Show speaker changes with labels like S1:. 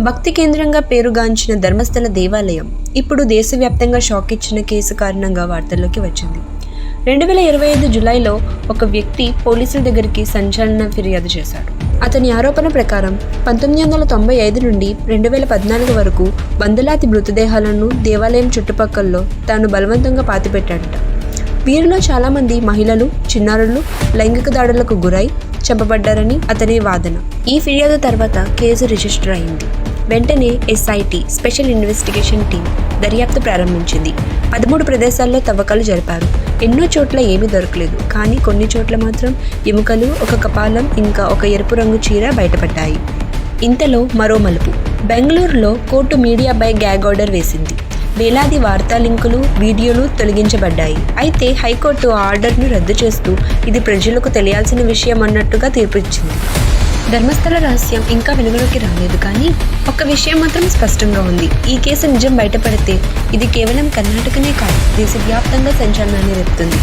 S1: భక్తి కేంద్రంగా పేరుగాంచిన ధర్మస్థల దేవాలయం ఇప్పుడు దేశవ్యాప్తంగా షాక్ ఇచ్చిన కేసు కారణంగా వార్తల్లోకి వచ్చింది. 2025 జూలైలో ఒక వ్యక్తి పోలీసుల దగ్గరికి సంచలన ఫిర్యాదు చేశాడు. అతని ఆరోపణ ప్రకారం 1995 నుండి 2014 వరకు వందలాది మృతదేహాలను దేవాలయం చుట్టుపక్కల్లో తాను బలవంతంగా పాతిపెట్టాడట. వీరిలో చాలామంది మహిళలు, చిన్నారులు లైంగిక దాడులకు గురై చంపబడ్డారని అతని వాదన. ఈ ఫిర్యాదు తర్వాత కేసు రిజిస్టర్ అయింది. వెంటనే ఎస్ఐటి స్పెషల్ ఇన్వెస్టిగేషన్ టీం దర్యాప్తు ప్రారంభించింది. 13 ప్రదేశాల్లో తవ్వకాలు జరిపారు. ఎన్నో చోట్ల ఏమీ దొరకలేదు. కానీ కొన్ని చోట్ల మాత్రం ఎముకలు, ఒక కపాలం, ఇంకా ఒక ఎరుపు రంగు చీర బయటపడ్డాయి. ఇంతలో మరో మలుపు. బెంగళూరులో కోర్టు మీడియాపై గ్యాగ్ ఆర్డర్ వేసింది. వేలాది వార్తా లింకులు, వీడియోలు తొలగించబడ్డాయి. అయితే హైకోర్టు ఆ ఆర్డర్ను రద్దు చేస్తూ ఇది ప్రజలకు తెలియాల్సిన విషయం అన్నట్టుగా తీర్పు ఇచ్చింది. ధర్మస్థల రహస్యం ఇంకా వెలుగులోకి రాలేదు. కానీ ఒక్క విషయం మాత్రం స్పష్టంగా ఉంది. ఈ కేసు నిజం బయటపడితే ఇది కేవలం కర్ణాటకనే కాదు, దేశవ్యాప్తంగా సంచలనాన్ని రేపుతుంది.